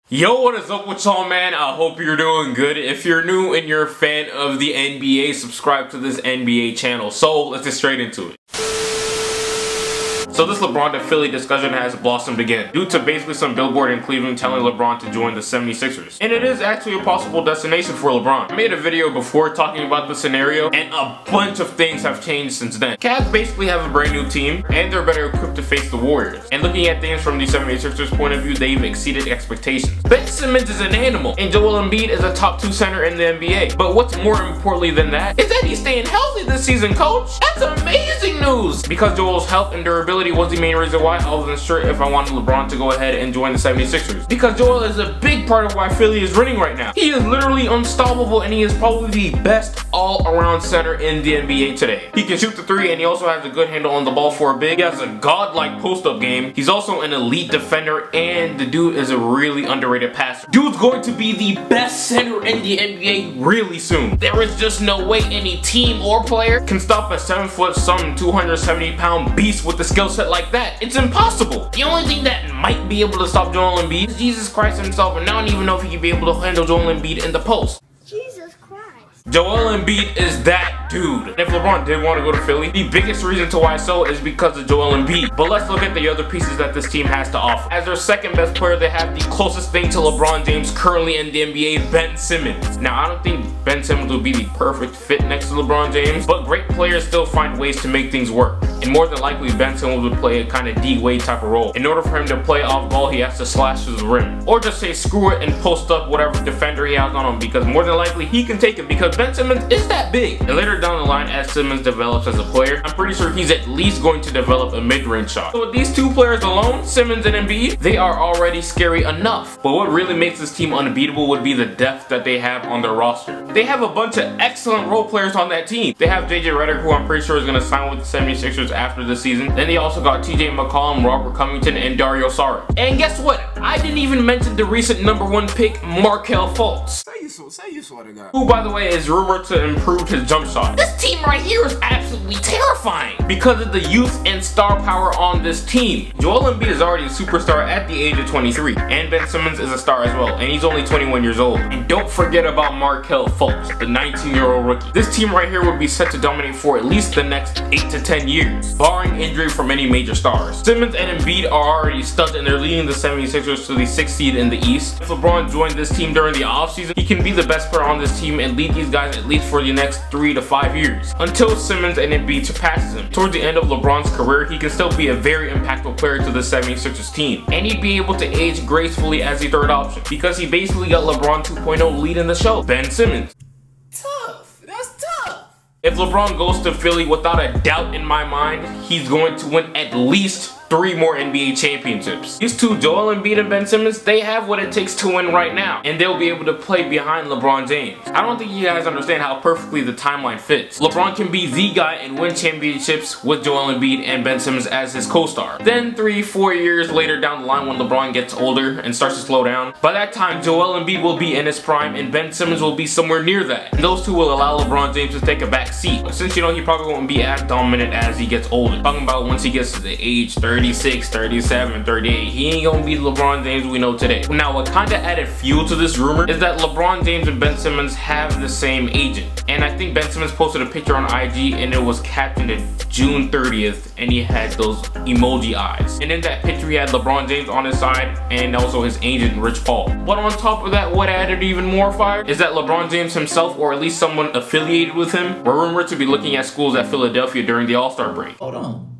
Yo, what is up with y'all, man? I hope you're doing good. If you're new and you're a fan of the NBA, subscribe to this NBA channel. So, let's get straight into it. So this LeBron to Philly discussion has blossomed again, due to basically some billboard in Cleveland telling LeBron to join the 76ers. And it is actually a possible destination for LeBron. I made a video before talking about the scenario, and a bunch of things have changed since then. Cavs basically have a brand new team, and they're better equipped to face the Warriors. And looking at things from the 76ers point of view, they've exceeded expectations. Ben Simmons is an animal, and Joel Embiid is a top 2 center in the NBA. But what's more importantly than that, is that he's staying healthy this season, coach. That's amazing news! Because Joel's health and durability was the main reason why I wasn't sure if I wanted LeBron to go ahead and join the 76ers. Because Joel is a big part of why Philly is winning right now. He is literally unstoppable, and he is probably the best all-around center in the NBA today. He can shoot the 3, and he also has a good handle on the ball for a big. He has a godlike post-up game. He's also an elite defender, and the dude is a really underrated passer. Dude's going to be the best center in the NBA really soon. There is just no way any team or player can stop a 7-foot, some 270-pound beast with a skill set like that. It's impossible. The only thing that might be able to stop Joel Embiid is Jesus Christ himself, and I don't even know if he can be able to handle Joel Embiid in the post. Jesus Christ. Joel Embiid is that dude. And if LeBron did want to go to Philly, the biggest reason to why so is because of Joel Embiid. But let's look at the other pieces that this team has to offer. As their second best player, they have the closest thing to LeBron James currently in the NBA, Ben Simmons. Now, I don't think Ben Simmons would be the perfect fit next to LeBron James, but great players still find ways to make things work. And more than likely, Ben Simmons would play a kind of D-Wade type of role. In order for him to play off ball, he has to slash his rim. Or just say screw it and post up whatever defender he has on him, because more than likely he can take it, because Ben Simmons is that big. And later down the line, as Simmons develops as a player, I'm pretty sure he's at least going to develop a mid-range shot. So with these two players alone, Simmons and Embiid, they are already scary enough. But what really makes this team unbeatable would be the depth that they have on their roster. They have a bunch of excellent role players on that team. They have JJ Redick, who I'm pretty sure is going to sign with the 76ers after the season. Then they also got TJ McCollum, Robert Covington, and Dario Saric. And guess what? I didn't even mention the recent #1 pick, Markelle Fultz. Say you swear to God. Who, by the way, is rumored to improve his jump shot. This team right here is absolutely terrifying because of the youth and star power on this team. Joel Embiid is already a superstar at the age of 23, and Ben Simmons is a star as well, and he's only 21 years old. And don't forget about Markelle Fultz, the 19-year-old rookie. This team right here would be set to dominate for at least the next 8 to 10 years, barring injury from any major stars. Simmons and Embiid are already studs, and they're leading the 76ers to the 6th seed in the East. If LeBron joined this team during the offseason, he can be the best player on this team and lead these guys at least for the next 3 to 5 years, until Simmons and Embiid surpasses him. Towards the end of LeBron's career, he can still be a very impactful player to the 76ers team, and he'd be able to age gracefully as the third option, because he basically got LeBron 2.0 leading the show, Ben Simmons. Tough. That's tough. If LeBron goes to Philly, without a doubt in my mind, he's going to win at least 3 more NBA championships. These two, Joel Embiid and Ben Simmons, they have what it takes to win right now, and they'll be able to play behind LeBron James. I don't think you guys understand how perfectly the timeline fits. LeBron can be the guy and win championships with Joel Embiid and Ben Simmons as his co-star. Then 3-4 years later down the line, when LeBron gets older and starts to slow down, by that time Joel Embiid will be in his prime and Ben Simmons will be somewhere near that. And those two will allow LeBron James to take a back seat. But since you know he probably won't be as dominant as he gets older. Talking about once he gets to the age 36, 37, 38, he ain't gonna be LeBron James we know today. Now, what kinda added fuel to this rumor is that LeBron James and Ben Simmons have the same agent. And I think Ben Simmons posted a picture on IG, and it was captioned at June 30th, and he had those emoji eyes. And in that picture, he had LeBron James on his side, and also his agent, Rich Paul. But on top of that, what added even more fire is that LeBron James himself, or at least someone affiliated with him, were rumored to be looking at schools at Philadelphia during the All-Star break. Hold on.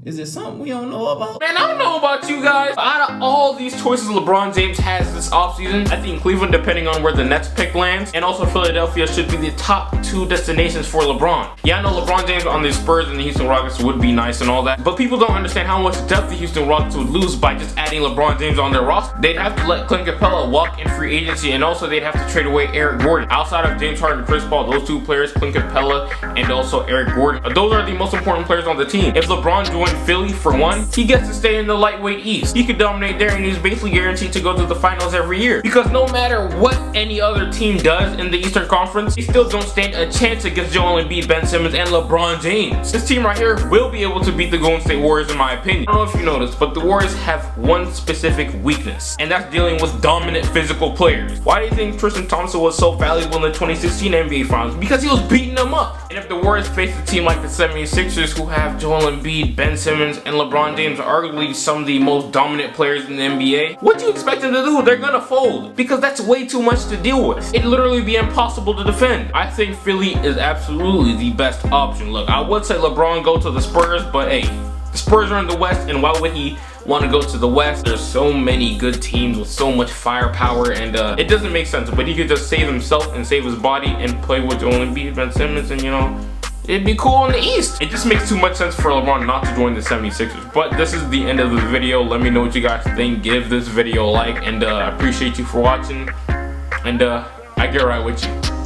Is it something we don't know about? Man, I don't know about you guys. Out of all these choices LeBron James has this offseason, I think Cleveland, depending on where the next pick lands, and also Philadelphia should be the top 2 destinations for LeBron. Yeah, I know LeBron James on the Spurs and the Houston Rockets would be nice and all that, but people don't understand how much depth the Houston Rockets would lose by just adding LeBron James on their roster. They'd have to let Clint Capella walk in free agency, and also they'd have to trade away Eric Gordon. Outside of James Harden and Chris Paul, those 2 players, Clint Capella and also Eric Gordon, those are the most important players on the team. If LeBron joined Philly, for one, he gets to stay in the lightweight East. He could dominate there and he's basically guaranteed to go to the finals every year. Because no matter what any other team does in the Eastern Conference, they still don't stand a chance against Joel Embiid, Ben Simmons, and LeBron James. This team right here will be able to beat the Golden State Warriors in my opinion. I don't know if you noticed, but the Warriors have one specific weakness, and that's dealing with dominant physical players. Why do you think Tristan Thompson was so valuable in the 2016 NBA Finals? Because he was beating them up. And if the Warriors face a team like the 76ers, who have Joel Embiid, Ben Simmons, and LeBron James, arguably some of the most dominant players in the NBA, what do you expect them to do? They're gonna fold, because that's way too much to deal with. It'd literally be impossible to defend. I think Philly is absolutely the best option. Look, I would say LeBron go to the Spurs, but hey, the Spurs are in the West, and why would he want to go to the West? There's so many good teams with so much firepower, and it doesn't make sense. But he could just save himself and save his body and play with Joel Embiid, Ben Simmons, and you know, it'd be cool in the East. It just makes too much sense for LeBron not to join the 76ers. But this is the end of the video. Let me know what you guys think. Give this video a like, and I appreciate you for watching, and I get right with you.